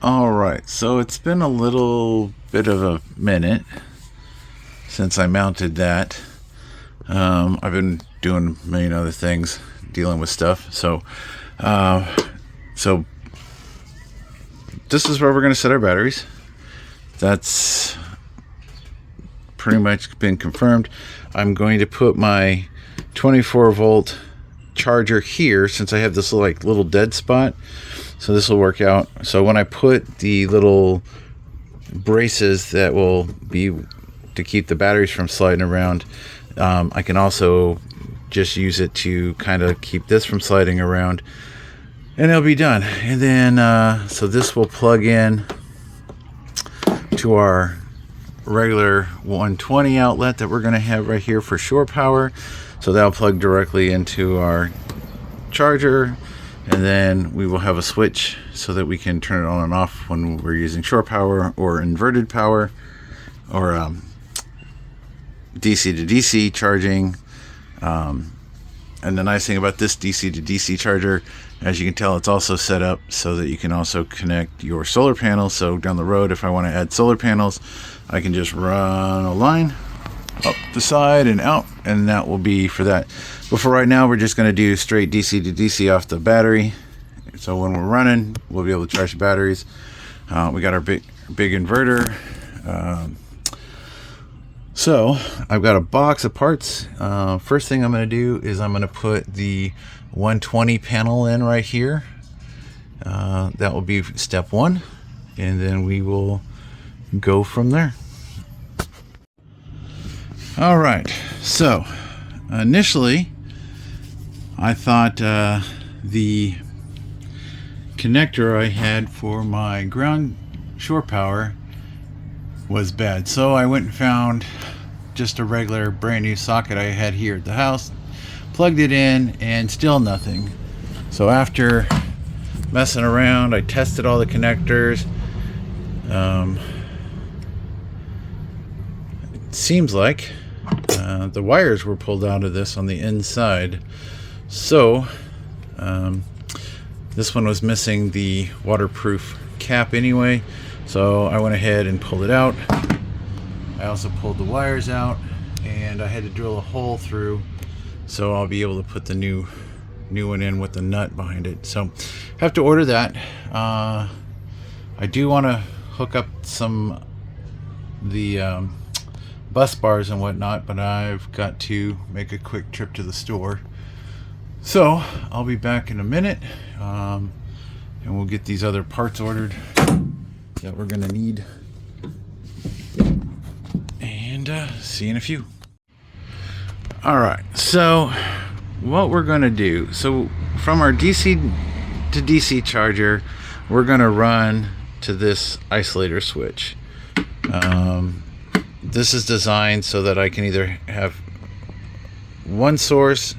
All right, so it's been a little bit of a minute since I mounted that. I've been doing a million other things, dealing with stuff. So this is where we're going to set our batteries. That's pretty much been confirmed. I'm going to put my 24 volt charger here since I have this little dead spot. So this will work out. So when I put the little braces that will be to keep the batteries from sliding around, I can also just use it to kind of keep this from sliding around, and it'll be done. And then so this will plug in to our regular 120 outlet that we're going to have right here for shore power. So that'll plug directly into our charger, and then we will have a switch so that we can turn it on and off when we're using shore power or inverted power or DC to DC charging. And the nice thing about this DC to DC charger, as you can tell, it's also set up so that you can also connect your solar panels. So down the road, if I want to add solar panels, I can just run a line up the side and out, and that will be for that. But for right now, we're just going to do straight DC to DC off the battery. So when we're running, we'll be able to charge the batteries. We got our big inverter. So I've got a box of parts. First thing I'm going to do is I'm going to put the 120 panel in right here. That will be step one, and then we will go from there. All right, so initially I thought the connector I had for my ground shore power was bad, so I went and found just a regular brand new socket I had here at the house, plugged it in, and still nothing. So after messing around, I tested all the connectors. It seems like the wires were pulled out of this on the inside, so this one was missing the waterproof cap anyway, so I went ahead and pulled it out. I also pulled the wires out, and I had to drill a hole through, so I'll be able to put the new one in with the nut behind it. So have to order that. I do want to hook up some the bus bars and whatnot, but I've got to make a quick trip to the store. So I'll be back in a minute, and we'll get these other parts ordered that we're gonna need, and see you in a few. All right, so what we're gonna do, so from our DC to DC charger, we're gonna run to this isolator switch. This is designed so that I can either have one source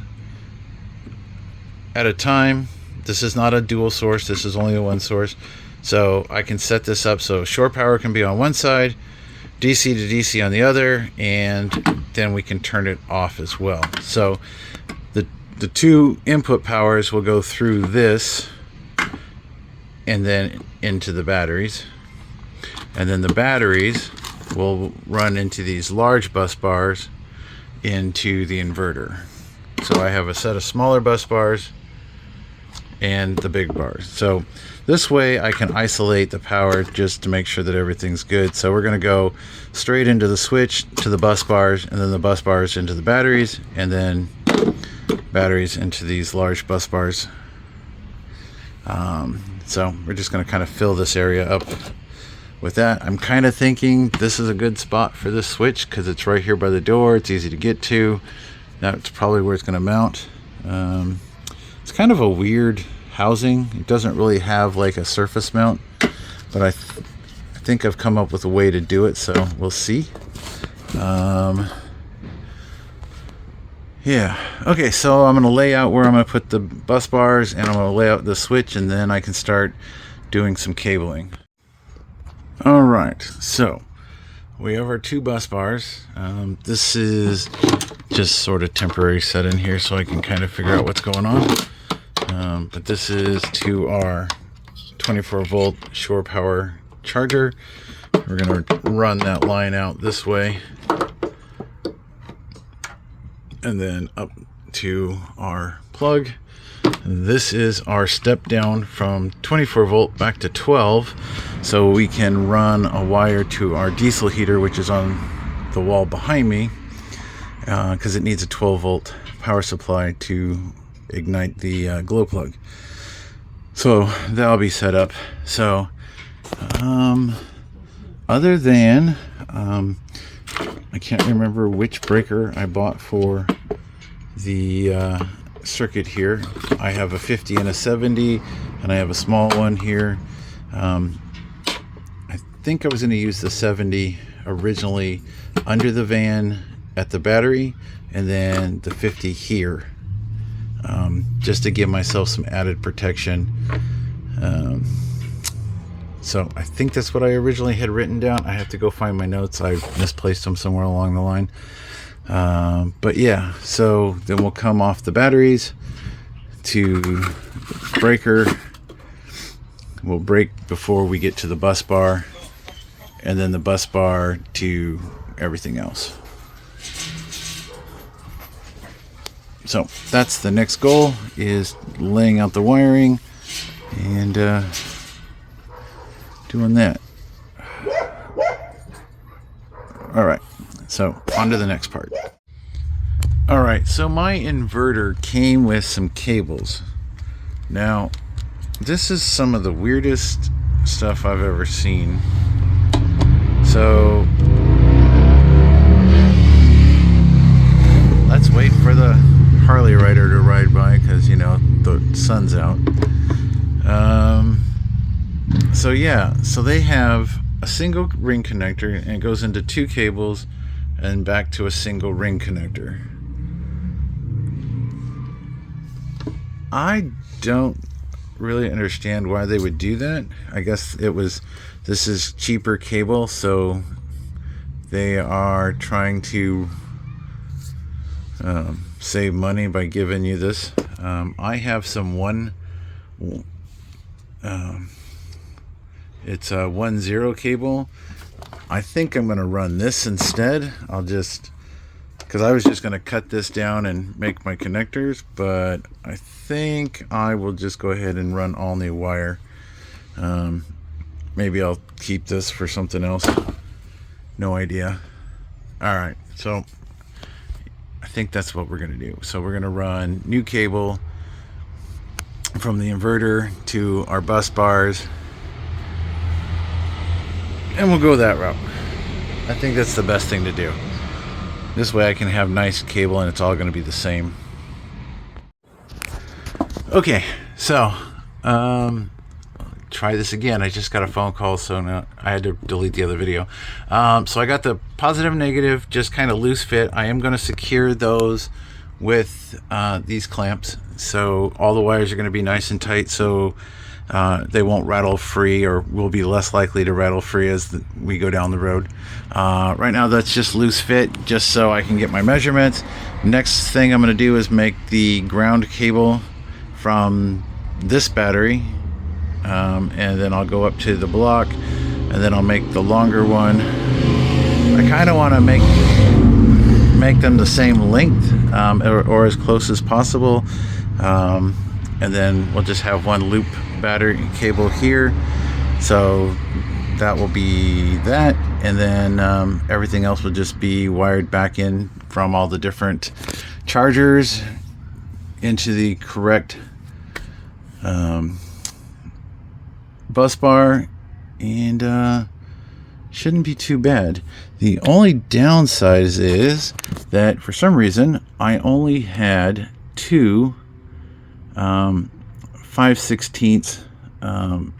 at a time. This is not a dual source, this is only a one source. So I can set this up so shore power can be on one side, DC to DC on the other, and then we can turn it off as well. So the two input powers will go through this and then into the batteries, and then the batteries will run into these large bus bars into the inverter. So I have a set of smaller bus bars and the big bars. So this way I can isolate the power just to make sure that everything's good. So we're going to go straight into the switch to the bus bars, and then the bus bars into the batteries, and then batteries into these large bus bars. So we're just going to kind of fill this area up with that. I'm kind of thinking this is a good spot for this switch because it's right here by the door. It's easy to get to. That's probably where it's going to mount. It's kind of a weird housing. It doesn't really have like a surface mount, but I think I've come up with a way to do it, so we'll see. Yeah, okay, so I'm going to lay out where I'm going to put the bus bars, and I'm going to lay out the switch, and then I can start doing some cabling. Alright, so we have our two bus bars. This is just sort of temporary set in here so I can kind of figure out what's going on. But this is to our 24 volt shore power charger. We're going to run that line out this way and then up to our plug. This is our step down from 24 volt back to 12, so we can run a wire to our diesel heater, which is on the wall behind me, because it needs a 12 volt power supply to ignite the glow plug. So that'll be set up. So other than I can't remember which breaker I bought for the circuit here. I have a 50 and a 70, and I have a small one here. I think I was going to use the 70 originally under the van at the battery, and then the 50 here, just to give myself some added protection. So I think that's what I originally had written down. I have to go find my notes. I misplaced them somewhere along the line. But yeah, so then we'll come off the batteries to breaker. We'll brake before we get to the bus bar, and then the bus bar to everything else. So that's the next goal, is laying out the wiring and doing that. All right, so on to the next part. All right, so my inverter came with some cables. Now, this is some of the weirdest stuff I've ever seen. So let's wait for the Harley rider to ride by, because you know the sun's out. So yeah, so they have a single ring connector, and it goes into two cables and back to a single ring connector. I don't really understand why they would do that. I guess this is cheaper cable, so they are trying to save money by giving you this. I have some it's a 1.0 cable. I think I'm going to run this instead. Because I was just going to cut this down and make my connectors, but I think I will just go ahead and run all new wire. Maybe I'll keep this for something else. No idea. All right, so I think that's what we're going to do. So we're going to run new cable from the inverter to our bus bars, and we'll go that route. I think that's the best thing to do. This way I can have nice cable and it's all going to be the same. Okay, so try this again. I just got a phone call, so now I had to delete the other video. So I got the positive and negative, just kind of loose fit. I am going to secure those with these clamps, so all the wires are going to be nice and tight, so they won't rattle free, or will be less likely to rattle free as we go down the road. Right now that's just loose fit, just so I can get my measurements. Next thing I'm going to do is make the ground cable from this battery, and then I'll go up to the block, and then I'll make the longer one. I kind of want to make them the same length, or as close as possible, and then we'll just have one loop battery cable here, so that will be that, and then everything else will just be wired back in from all the different chargers into the correct bus bar, and shouldn't be too bad. The only downside is that for some reason I only had two 5/16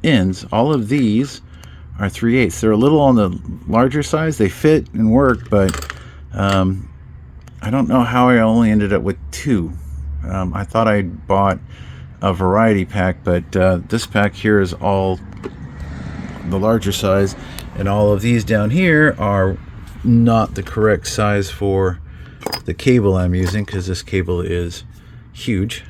ends. All of these are 3/8. They're a little on the larger size. They fit and work, but I don't know how I only ended up with two. I thought I bought a variety pack, but this pack here is all the larger size, and all of these down here are not the correct size for the cable I'm using, because this cable is huge.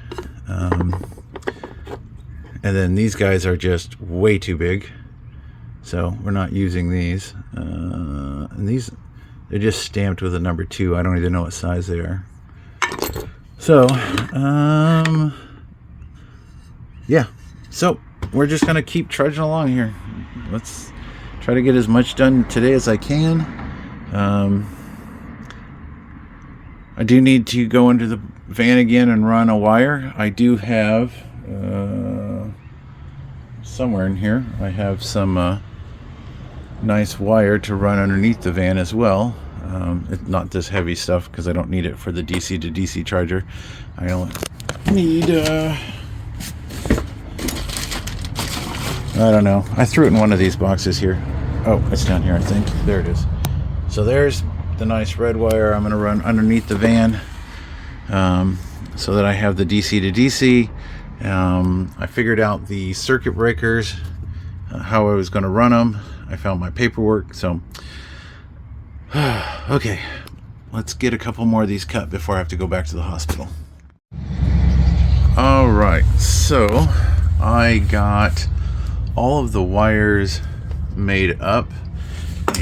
And then these guys are just way too big, so we're not using these. And these, they're just stamped with a number 2. I don't even know what size they are. So yeah, so we're just gonna keep trudging along here. Let's try to get as much done today as I can. I do need to go into the van again and run a wire. I do have somewhere in here I have some nice wire to run underneath the van as well. It's not this heavy stuff because I don't need it for the DC to DC charger. I only need I don't know, I threw it in one of these boxes here. Oh, it's down here, I think. There it is. So there's the nice red wire I'm going to run underneath the van, so that I have the DC to DC. I figured out the circuit breakers, how I was going to run them. I found my paperwork, so okay, let's get a couple more of these cut before I have to go back to the hospital. All right, so I got all of the wires made up,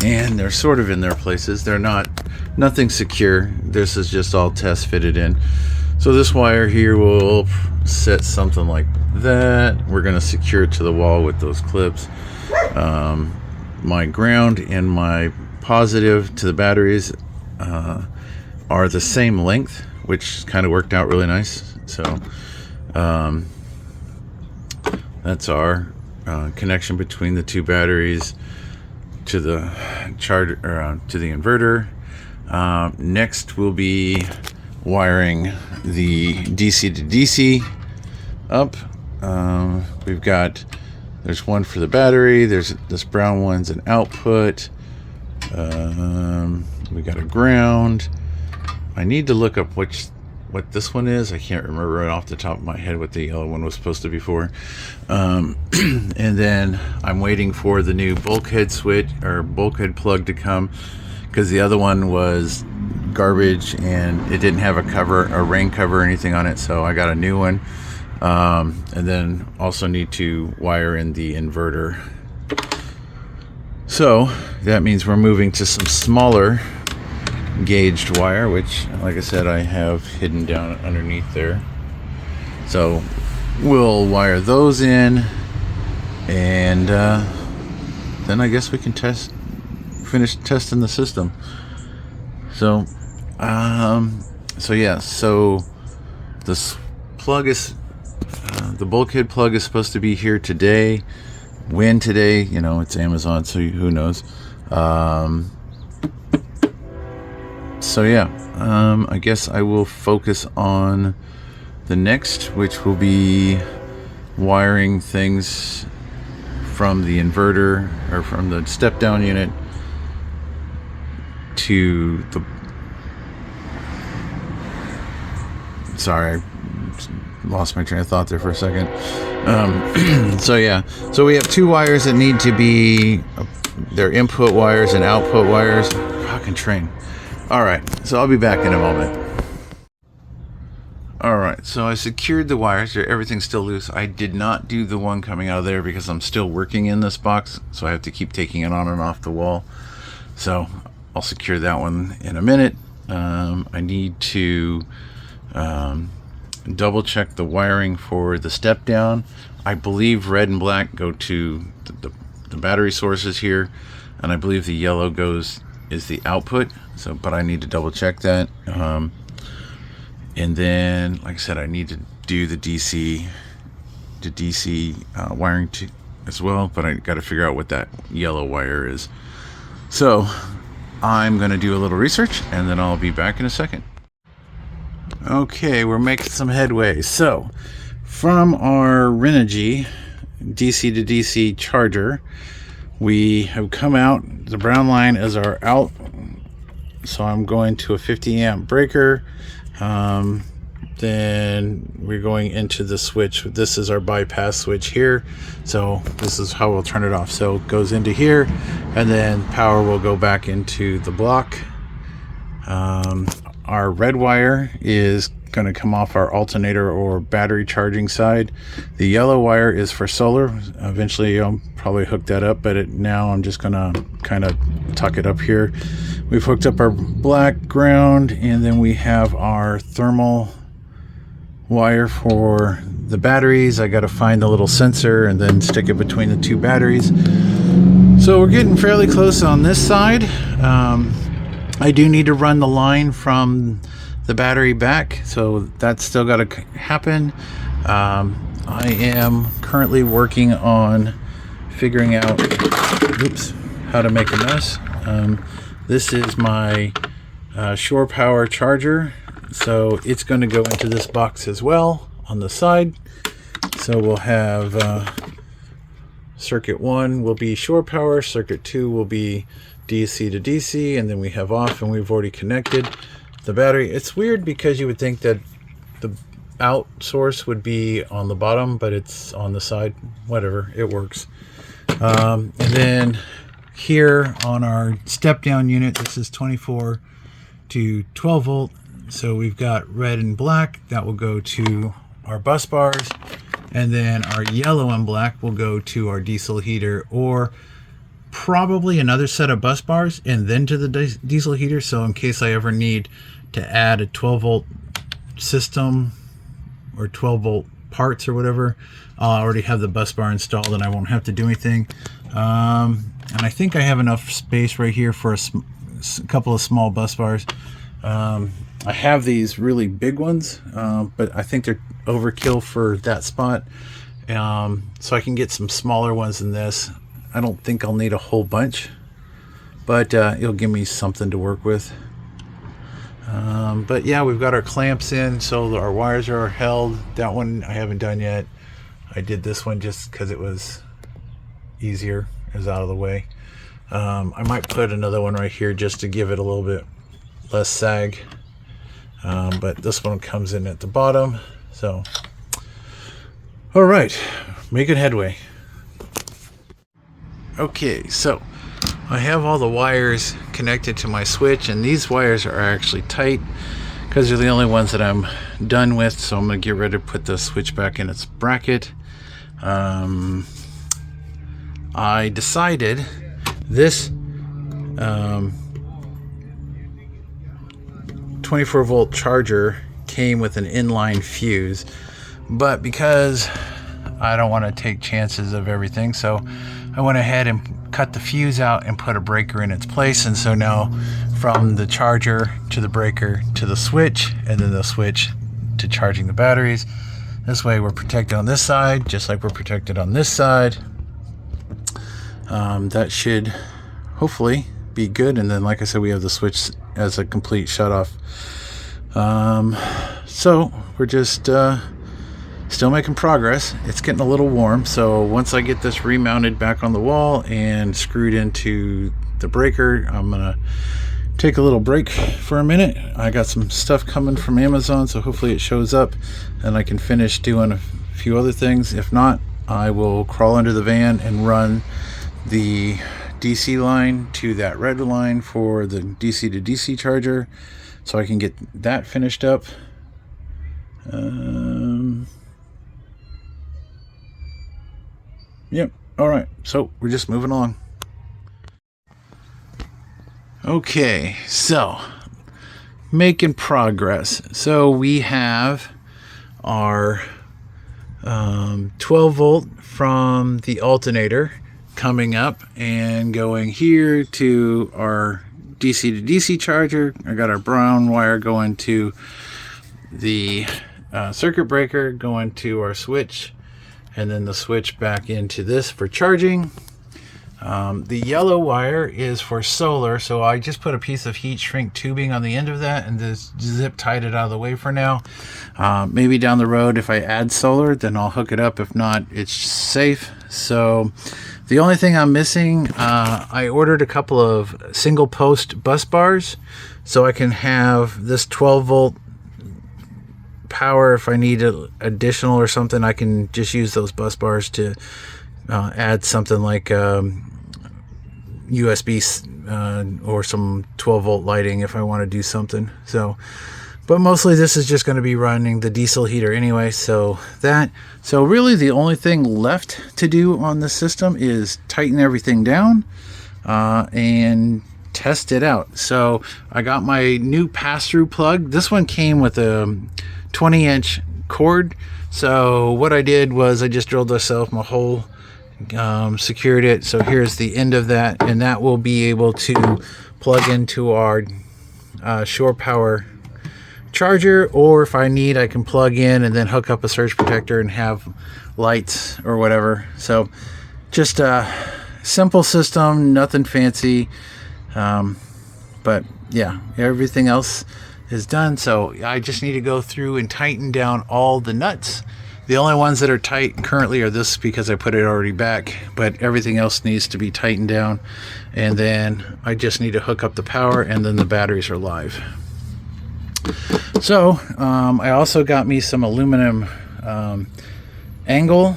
and they're sort of in their places. They're nothing secure. This is just all test fitted in. So this wire here will set something like that. We're going to secure it to the wall with those clips. My ground and my positive to the batteries are the same length, which kind of worked out really nice. So that's our connection between the 2 batteries to the charger, to the inverter. Next we'll be wiring the DC to DC up. There's one for the battery. There's this brown one's an output. We got a ground. I need to look up what this one is. I can't remember right off the top of my head what the yellow one was supposed to be for. And then I'm waiting for the new bulkhead switch or bulkhead plug to come, because the other one was garbage and it didn't have a rain cover or anything on it, so I got a new one. And then also need to wire in the inverter. So that means we're moving to some smaller gauged wire, which, like I said, I have hidden down underneath there. So we'll wire those in, and then I guess we can finish testing the system. So so this plug is the bulkhead plug is supposed to be here today. When today, it's Amazon, so who knows. So yeah, I guess I will focus on the next, which will be wiring things from the inverter or from the step down unit to the, sorry, I lost my train of thought there for a second. So yeah, so we have 2 wires that need to be, they're input wires and output wires. Fucking train. All right, so I'll be back in a moment. All right, so I secured the wires. Everything's still loose. I did not do the one coming out of there because I'm still working in this box, so I have to keep taking it on and off the wall. So I'll secure that one in a minute. I need to double check the wiring for the step down. I believe red and black go to the battery sources here, and I believe the yellow is the output. So, but I need to double check that. And then, like I said, I need to do the DC to DC wiring as well, but I got to figure out what that yellow wire is. So I'm going to do a little research, and then I'll be back in a second. Okay, we're making some headway. So from our Renogy DC to DC charger, we have come out. The brown line is our out, so I'm going to a 50 amp breaker. Then we're going into the switch. This is our bypass switch here, so this is how we'll turn it off. So it goes into here, and then power will go back into the block. Our red wire is going to come off our alternator or battery charging side. The yellow wire is for solar. Eventually I'll probably hook that up, but now I'm just going to kind of tuck it up here. We've hooked up our black ground, and then we have our thermal wire for the batteries. I got to find the little sensor and then stick it between the two batteries. So we're getting fairly close on this side. I do need to run the line from the battery back, so that's still got to happen. I am currently working on figuring out how to make a mess. This is my shore power charger, so it's going to go into this box as well on the side. So we'll have circuit 1 will be shore power, circuit 2 will be DC to DC, and then we have off, and we've already connected the battery. It's weird because you would think that the out source would be on the bottom, but it's on the side. Whatever, it works. And then here on our step down unit, this is 24 to 12 volt. So we've got red and black that will go to our bus bars, and then our yellow and black will go to our diesel heater, or probably another set of bus bars and then to the diesel heater. So in case I ever need to add a 12 volt system or 12 volt parts or whatever, I'll already have the bus bar installed and I won't have to do anything. And I think I have enough space right here for a couple of small bus bars. I have these really big ones, but I think they're overkill for that spot. So I can get some smaller ones than this. I don't think I'll need a whole bunch, but it'll give me something to work with. But yeah, we've got our clamps in, so our wires are held. That one I haven't done yet. I did this one just because it was easier, it was out of the way. I might put another one right here just to give it a little bit less sag. But this one comes in at the bottom. So, all right, making headway. Okay, so I have all the wires connected to my switch, and these wires are actually tight because they're the only ones that I'm done with. So I'm going to get ready to put the switch back in its bracket. I decided this 24 volt charger came with an inline fuse, but because I don't want to take chances of everything, so I went ahead and cut the fuse out and put a breaker in its place. And so now from the charger to the breaker to the switch, and then the switch to charging the batteries. This way we're protected on this side just like we're protected on this side. That should hopefully be good. And then, like I said, we have the switch as a complete shut off. So we're just still making progress. It's getting a little warm, so once I get this remounted back on the wall and screwed into the breaker, I'm gonna take a little break for a minute. I got some stuff coming from Amazon, so hopefully it shows up and I can finish doing a few other things. If not, I will crawl under the van and run the DC line to that red line for the DC to DC charger, so I can get that finished up. Yep. All right. So we're just moving along. Okay. So making progress. So we have our 12 volt from the alternator coming up and going here to our DC to DC charger. I got our brown wire going to the circuit breaker, going to our switch, and then the switch back into this for charging. The yellow wire is for solar, so I just put a piece of heat shrink tubing on the end of that and just zip tied it out of the way for now. Maybe down the road, if I add solar, then I'll hook it up. If not, it's safe. So the only thing I'm missing, I ordered a couple of single post bus bars so I can have this 12 volt power. If I need additional or something, I can just use those bus bars to add something like USB or some 12 volt lighting if I want to do something. So, But mostly this is just going to be running the diesel heater anyway. So really the only thing left to do on this system is tighten everything down and test it out. So I got my new pass-through plug. This one came with a 20-inch cord. So what I did was I just drilled myself my hole, secured it. So here's the end of that, and that will be able to plug into our shore power charger, or if I need, I can plug in and then hook up a surge protector and have lights or whatever. So just a simple system, nothing fancy, but yeah, everything else is done. So I just need to go through and tighten down all the nuts. The only ones that are tight currently are this, because I put it already back, but everything else needs to be tightened down. And then I just need to hook up the power, and then the batteries are live. So I also got me some aluminum angle.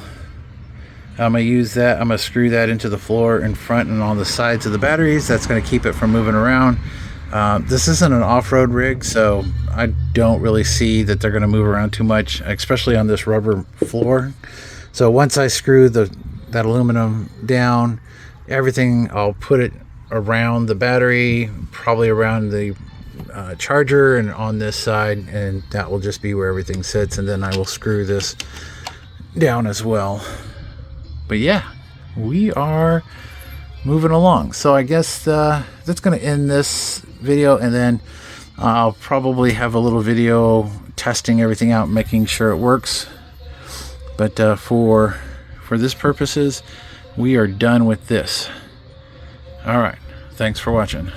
I'm going to use that. I'm going to screw that into the floor in front and on the sides of the batteries. That's going to keep it from moving around. This isn't an off-road rig, so I don't really see that they're going to move around too much, especially on this rubber floor. So once I screw that aluminum down, everything, I'll put it around the battery, probably around the charger and on this side, and that will just be where everything sits. And then I will screw this down as well. But yeah, we are moving along. So I guess that's going to end this video, and then I'll probably have a little video testing everything out, making sure it works. But for this purposes, we are done with this. All right, thanks for watching.